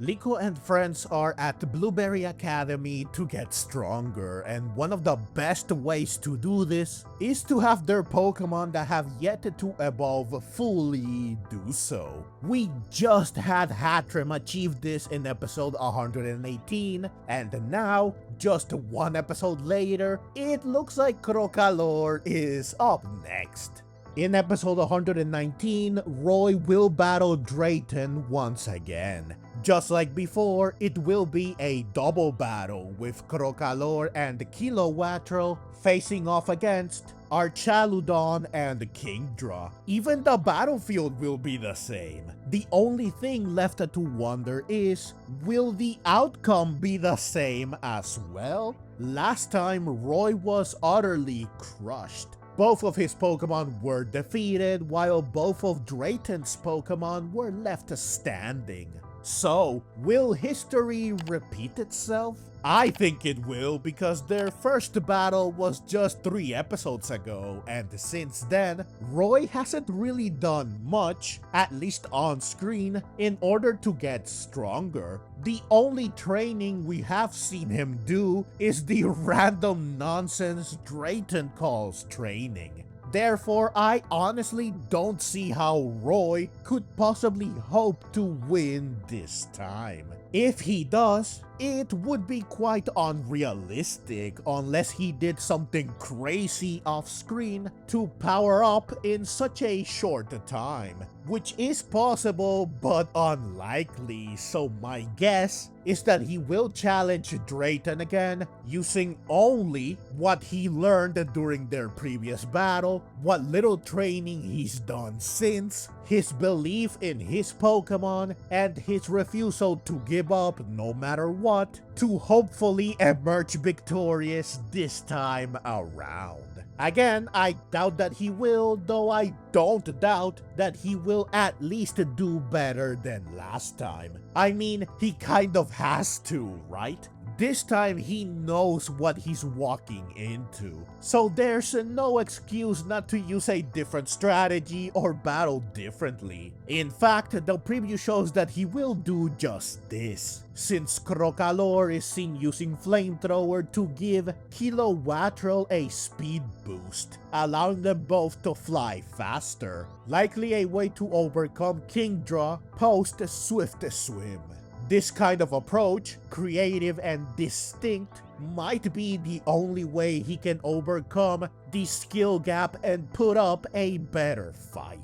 Liko and friends are at the Blueberry Academy to get stronger, and one of the best ways to do this is to have their Pokemon that have yet to evolve fully do so. We just had Hattrem achieve this in episode 118, and now, just one episode later, it looks like Crocalor is up next. In episode 119, Roy will battle Drayton once again. Just like before, it will be a double battle with Crocalor and Kilowattrel facing off against Archaludon and Kingdra. Even the battlefield will be the same. The only thing left to wonder is, will the outcome be the same as well? Last time, Roy was utterly crushed. Both of his Pokemon were defeated, while both of Drayton's Pokemon were left standing. So, will history repeat itself? I think it will, because their first battle was just 3 episodes ago, and since then, Roy hasn't really done much, at least on screen, in order to get stronger. The only training we have seen him do is the random nonsense Drayton calls training. Therefore, I honestly don't see how Roy could possibly hope to win this time. If he does, it would be quite unrealistic unless he did something crazy off screen to power up in such a short time, which is possible but unlikely, so my guess is that he will challenge Drayton again using only what he learned during their previous battle, what little training he's done since, his belief in his Pokemon, and his refusal to give up no matter what, to hopefully emerge victorious this time around. Again, I doubt that he will, though I don't doubt that he will at least do better than last time. I mean, he kind of has to, right? This time he knows what he's walking into, so there's no excuse not to use a different strategy or battle differently. In fact, the preview shows that he will do just this, since Crocalor is seen using Flamethrower to give Kilowattrel a speed boost, allowing them both to fly faster, likely a way to overcome Kingdra post Swift Swim. This kind of approach, creative and distinct, might be the only way he can overcome the skill gap and put up a better fight.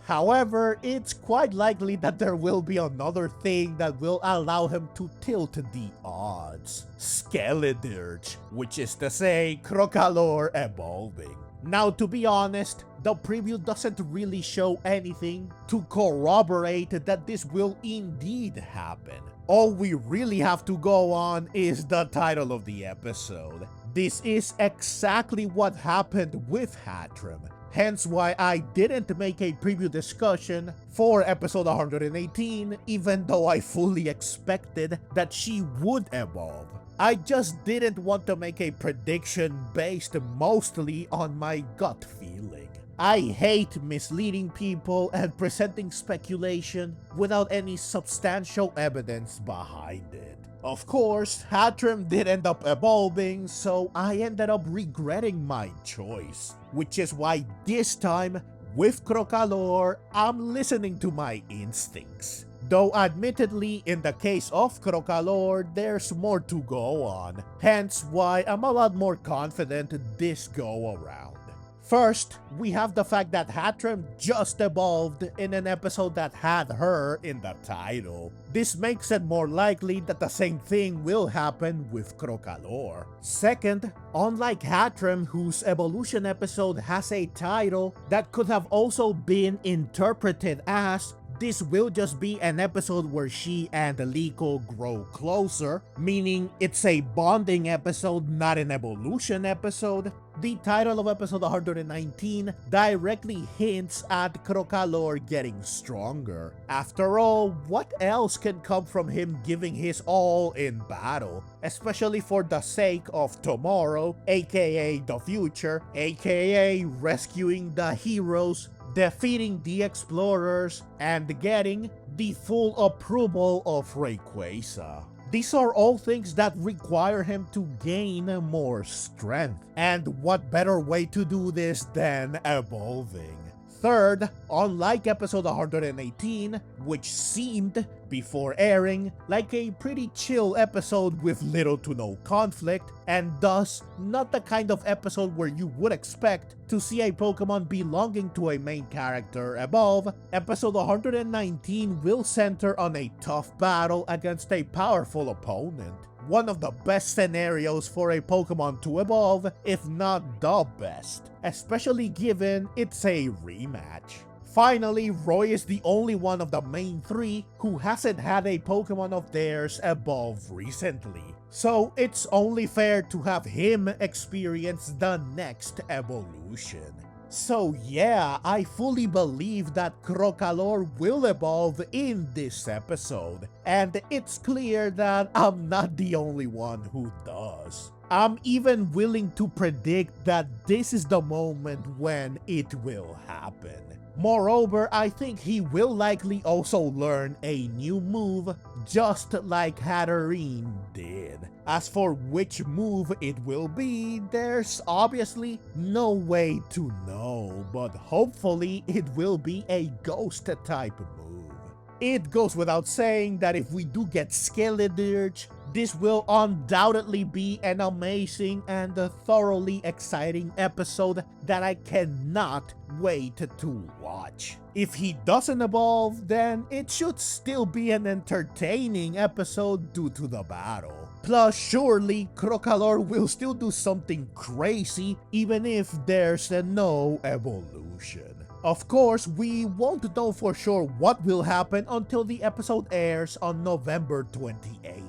However, it's quite likely that there will be another thing that will allow him to tilt the odds. Skeledirge, which is to say, Crocalor evolving. Now, to be honest, the preview doesn't really show anything to corroborate that this will indeed happen. All we really have to go on is the title of the episode. This is exactly what happened with Hattrem, hence why I didn't make a preview discussion for episode 118, even though I fully expected that she would evolve. I just didn't want to make a prediction based mostly on my gut feeling. I hate misleading people and presenting speculation without any substantial evidence behind it. Of course, Hattrem did end up evolving, so I ended up regretting my choice, which is why this time, with Crocalor, I'm listening to my instincts. Though admittedly, in the case of Crocalor, there's more to go on, hence why I'm a lot more confident this go around. First, we have the fact that Hattrem just evolved in an episode that had her in the title. This makes it more likely that the same thing will happen with Crocalor. Second, unlike Hattrem, whose evolution episode has a title that could have also been interpreted as this will just be an episode where she and Liko grow closer, meaning it's a bonding episode, not an evolution episode. The title of episode 119 directly hints at Crocalor getting stronger. After all, what else can come from him giving his all in battle, especially for the sake of tomorrow, aka the future, aka rescuing the heroes defeating the explorers, and getting the full approval of Rayquaza. These are all things that require him to gain more strength. And what better way to do this than evolving? Third, unlike episode 118, which seemed, before airing, like a pretty chill episode with little to no conflict, and thus not the kind of episode where you would expect to see a Pokemon belonging to a main character evolve, episode 119 will center on a tough battle against a powerful opponent. One of the best scenarios for a Pokemon to evolve, if not the best, especially given it's a rematch. Finally, Roy is the only one of the main three who hasn't had a Pokemon of theirs evolve recently, so it's only fair to have him experience the next evolution. So yeah, I fully believe that Crocalor will evolve in this episode, and it's clear that I'm not the only one who does. I'm even willing to predict that this is the moment when it will happen. Moreover, I think he will likely also learn a new move, just like Hattrem did. As for which move it will be, there's obviously no way to know, but hopefully it will be a ghost type move. It goes without saying that if we do get Skeledirge, this will undoubtedly be an amazing and thoroughly exciting episode that I cannot wait to watch. If he doesn't evolve, then it should still be an entertaining episode due to the battle. Plus, surely Crocalor will still do something crazy even if there's no evolution. Of course, we won't know for sure what will happen until the episode airs on November 28th.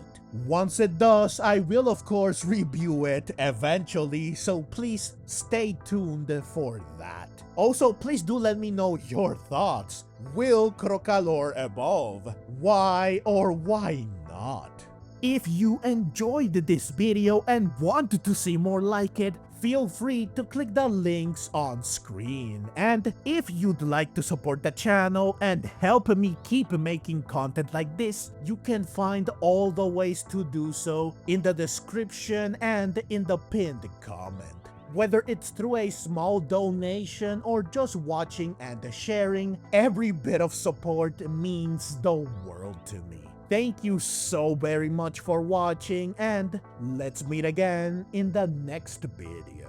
Once it does, I will of course review it eventually, so please stay tuned for that. Also, please do let me know your thoughts. Will Crocalor evolve? Why or why not? If you enjoyed this video and want to see more like it, feel free to click the links on screen. And if you'd like to support the channel and help me keep making content like this, you can find all the ways to do so in the description and in the pinned comment. Whether it's through a small donation or just watching and sharing, every bit of support means the world to me. Thank you so very much for watching, and let's meet again in the next video.